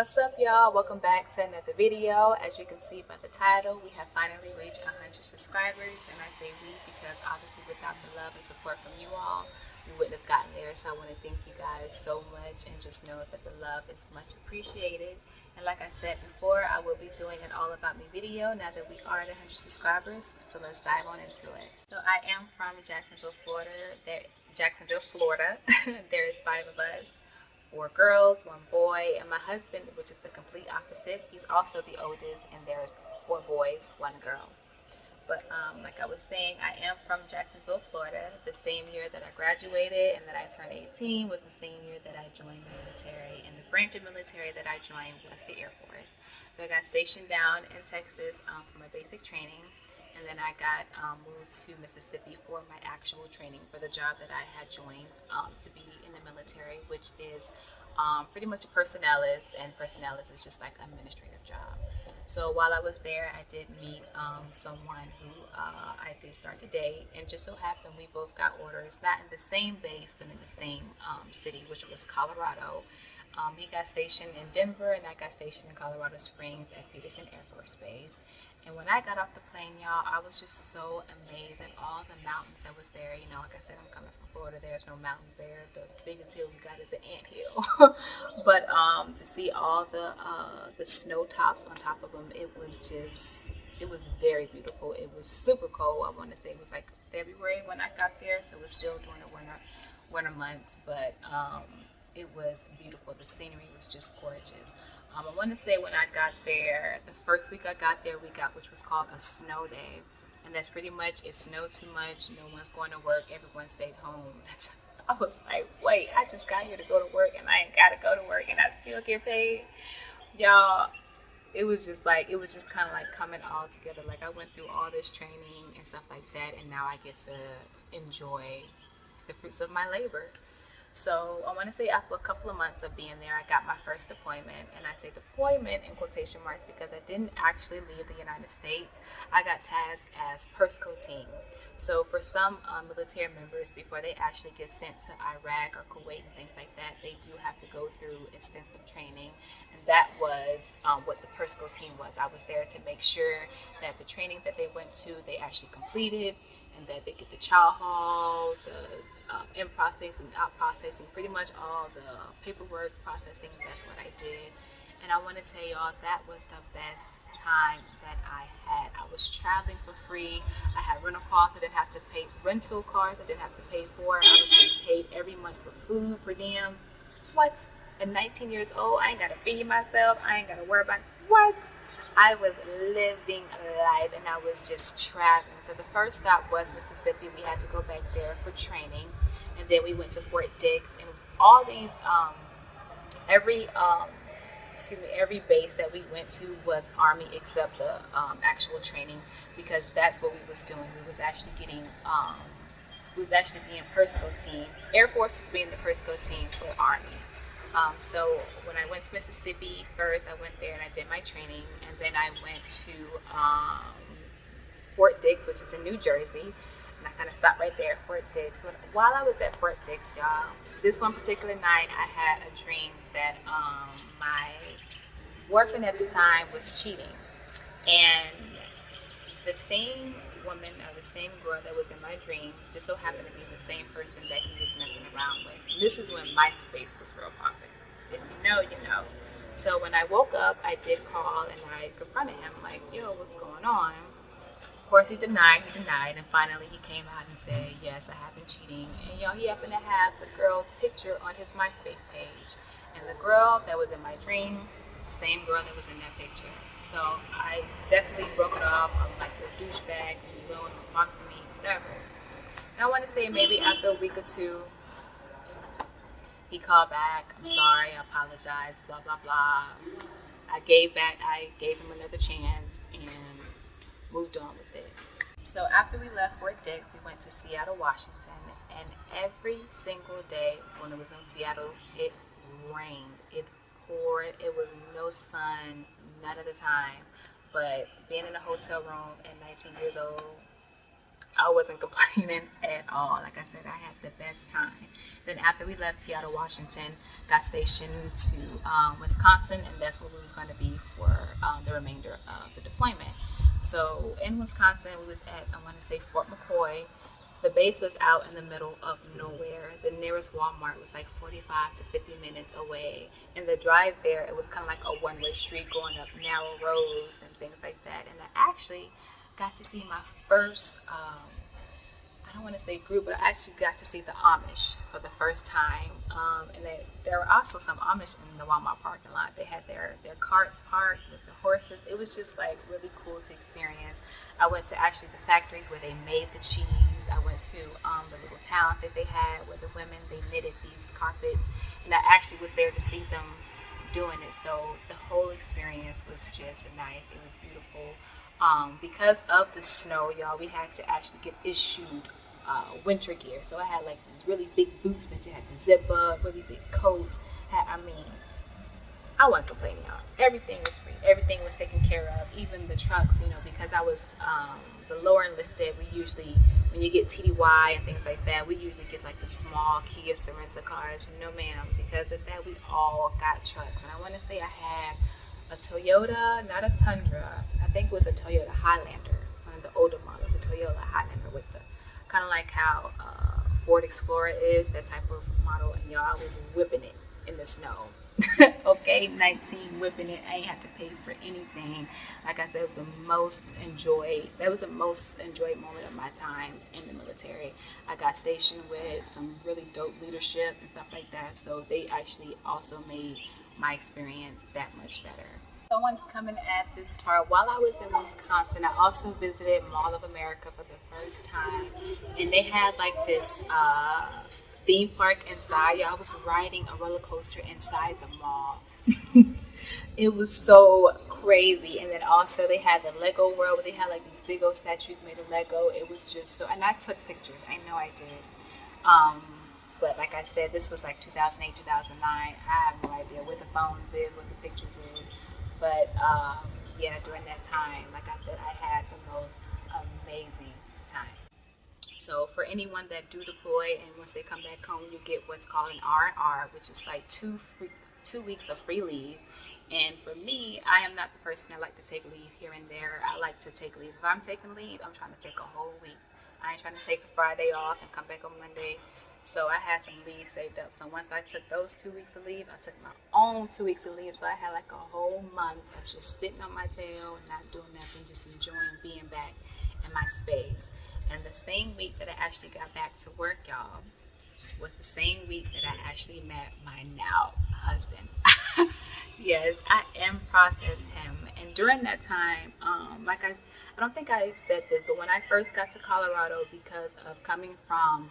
What's up, y'all? Welcome back to another video. As you can see by the title, we have finally reached 100 subscribers, and I say we because obviously without the love and support from you all, we wouldn't have gotten there. So I want to thank you guys so much and just know that the love is much appreciated. And like I said before, I will be doing an all about me video now that we are at 100 subscribers. So let's dive on into it. So I am from Jacksonville, Florida. There is 5 of us. 4 girls, 1 boy, and my husband, which is the complete opposite. He's also the oldest, and there's 4 boys, 1 girl. But like I was saying, I am from Jacksonville, Florida. The same year that I graduated and that I turned 18 was the same year that I joined the military. And the branch of military that I joined was the Air Force. So I got stationed down in Texas for my basic training. And then I got moved to Mississippi for my actual training for the job that I had joined to be in the military, which is pretty much a personnelist, and personnelist is just like an administrative job. So while I was there, I did meet someone who I did start to date, and just so happened we both got orders, not in the same base, but in the same city, which was Colorado. He got stationed in Denver, and I got stationed in Colorado Springs at Peterson Air Force Base. And when I got off the plane, y'all, I was just so amazed at all the mountains that was there. You know, like I said, I'm coming from Florida. There's no mountains there. The biggest hill we got is an ant hill. But to see all the snow tops on top of them, it was very beautiful. It was super cold. I want to say it was like February when I got there, so it was still during the winter months. But it was beautiful. The scenery was just gorgeous. I want to say when I got there, the first week I got there, which was called a snow day. And that's pretty much, it snowed too much, no one's going to work, everyone stayed home. I was like, wait, I just got here to go to work and I ain't got to go to work and I still get paid. Y'all, it was just kind of like coming all together. Like I went through all this training and stuff like that, and now I get to enjoy the fruits of my labor. So I want to say after a couple of months of being there, I got my first deployment. And I say deployment in quotation marks because I didn't actually leave the United States. I got tasked as PERSCO team. So for some military members, before they actually get sent to Iraq or Kuwait and things like that, they do have to go through extensive training. And that was what the PERSCO team was. I was there to make sure that the training that they went to, they actually completed, and that they get the chow hall, the in processing, out processing, pretty much all the paperwork processing. That's what I did. And I want to tell y'all that was the best time that I had. I was traveling for free. I had rental cars I didn't have to pay for. I was getting paid every month for food per diem. What? At 19 years old, I ain't gotta feed myself. I ain't gotta worry about what? I was living life and I was just traveling. So the first stop was Mississippi. We had to go back there for training, and then we went to Fort Dix. And all these, every every base that we went to was Army except the actual training, because that's what we was doing. We was actually being PERSCO team. Air Force was being the PERSCO team for Army. So when I went to Mississippi first, I went there and I did my training, and then I went to Fort Dix, which is in New Jersey, and I kind of stopped right there at Fort Dix. While I was at Fort Dix, y'all, this one particular night, I had a dream that my boyfriend at the time was cheating, and the same woman or the same girl that was in my dream just so happened to be the same person that he was messing around with. And this is when MySpace was real popular. If you know, you know. So when I woke up, I did call and I confronted him like, yo, what's going on? Of course, he denied, and finally he came out and said, yes, I have been cheating. And he happened to have the girl's picture on his MySpace page. And the girl that was in my dream was the same girl that was in that picture. So I definitely broke it off. I'm like the douchebag, you don't talk to me, whatever. And I want to say maybe after a week or two, he called back, I'm sorry, I apologize, blah, blah, blah. I gave him another chance and moved on with it. So after we left Fort Dix, we went to Seattle, Washington, and every single day when it was in Seattle, it rained. It poured. It was no sun, none of the time. But being in a hotel room at 19 years old, I I wasn't complaining at all. Like I said, I had the best time. Then after we left Seattle, Washington, got stationed to Wisconsin, and that's where we was going to be for the remainder of the deployment. So in Wisconsin, we was at, I want to say, Fort McCoy. The base was out in the middle of nowhere. The nearest Walmart was like 45 to 50 minutes away. And the drive there, it was kind of like a one-way street going up narrow roads and things like that. And I actually got to see my first, I don't want to say group, but I actually got to see the Amish for the first time. And there were also some Amish in the Walmart parking lot. They had their carts parked with the horses. It was just like really cool to experience. I went to actually the factories where they made the cheese. I went to the little towns that they had where the women, they knitted these carpets. And I actually was there to see them doing it. So the whole experience was just nice. It was beautiful. Because of the snow, y'all, we had to actually get issued winter gear. So I had like these really big boots that you had to zip up, really big coats. I mean, I wasn't complaining, y'all. Everything was free. Everything was taken care of. Even the trucks, because I was the lower enlisted, we usually, when you get TDY and things like that, we usually get like the small Kia Sorento cars. No, ma'am. Because of that, we all got trucks. And I want to say I had a Toyota, not a Tundra. I think it was a Toyota Highlander, one of the older models, a Toyota Highlander with the kind of like how Ford Explorer is, that type of model. And y'all, I was whipping it in the snow. Okay, 19, whipping it. I ain't have to pay for anything. Like I said, it was the most enjoyed. That was the most enjoyed moment of my time in the military. I got stationed with some really dope leadership and stuff like that. So they actually also made my experience that much better. Someone coming at this part, while I was in Wisconsin, I also visited Mall of America for the first time, and they had like this theme park inside. Y'all, was riding a roller coaster inside the mall. It was so crazy. And then also they had the Lego world where they had like these big old statues made of Lego. It was just so, and I took pictures. I know I did. But like I said, this was like 2008, 2009. I have no idea what the phones is, what the pictures is. But yeah, during that time, like I said, I had the most amazing time. So for anyone that do deploy and once they come back home, you get what's called an R&R, which is like 2 weeks of free leave. And for me, I am not the person that like to take leave here and there. I like to take leave. If I'm taking leave, I'm trying to take a whole week. I ain't trying to take a Friday off and come back on Monday. So I had some leave saved up. So once I took those 2 weeks of leave, I took my own 2 weeks of leave. So I had like a whole month of just sitting on my tail and not doing nothing, just enjoying being back in my space. And the same week that I actually got back to work, y'all, was the same week that I actually met my now husband. Yes, I am processed him. And during that time, I don't think I said this, but when I first got to Colorado, because of coming from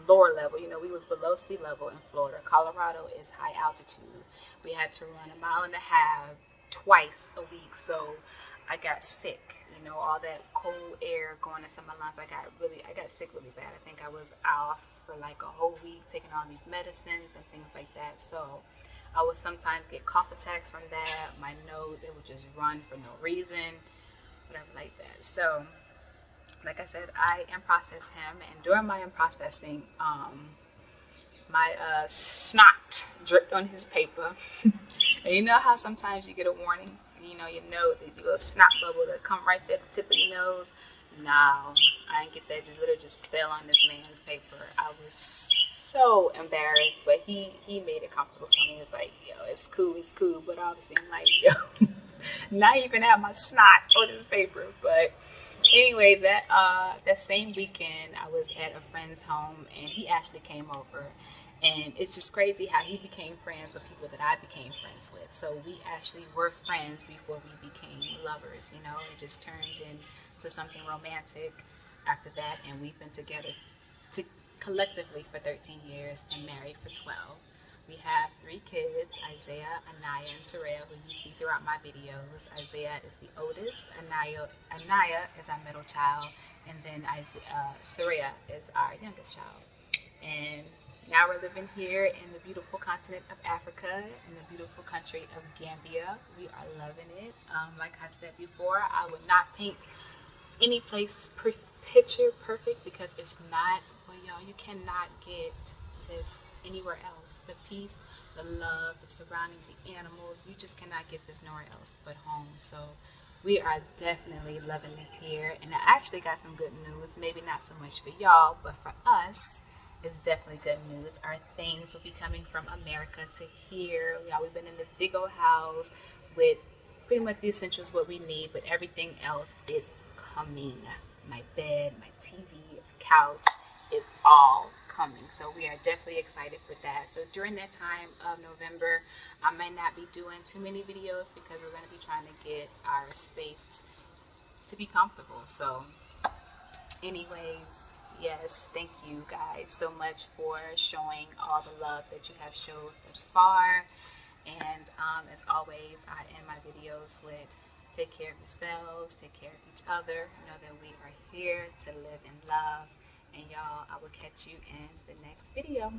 lower level, we was below sea level in Florida. Colorado is high altitude. We had to run 1.5 miles twice a week. So I got sick. All that cold air going into my lungs. I got sick really bad. I think I was off for like a whole week, taking all these medicines and things like that. So I would sometimes get cough attacks from that. My nose, it would just run for no reason, whatever like that. So, like I said, I process him, and during my processing, my snot dripped on his paper. And you know how sometimes you get a warning? Your nose, they do a snot bubble that come right there at the tip of your nose. No, I didn't get that. Just fell on this man's paper. I was so embarrassed, but he made it comfortable for me. It's like, yo, it's cool. But obviously, I'm like, yo, not even have my snot on this paper. But anyway, that same weekend, I was at a friend's home, and he actually came over. And it's just crazy how he became friends with people that I became friends with. So we actually were friends before we became lovers. It just turned into something romantic after that. And we've been together collectively for 13 years and married for 12. We have 3 kids, Isaiah, Anaya, and Soraya, who you see throughout my videos. Isaiah is the oldest, Anaya is our middle child, and then Soraya is our youngest child. And now we're living here in the beautiful continent of Africa, in the beautiful country of Gambia. We are loving it. Like I've said before, I would not paint any place picture perfect because it's not, well, y'all, you cannot get this anywhere else. The peace, the love, the surrounding, the animals, you just cannot get this nowhere else but home. So we are definitely loving this here. And I actually got some good news. Maybe not so much for y'all, but for us, it's definitely good news. Our things will be coming from America to here. Y'all, we've been in this big old house with pretty much the essentials what we need, but everything else is coming. My bed, my TV, couch, is all coming. So we are definitely excited for that. So during that time of November, I might not be doing too many videos because we're going to be trying to get our space to be comfortable. So anyways, yes, thank you guys so much for showing all the love that you have showed thus far. And as always, I end my videos with take care of yourselves, take care of each other. Know that we are here to live in love. And y'all, I will catch you in the next video.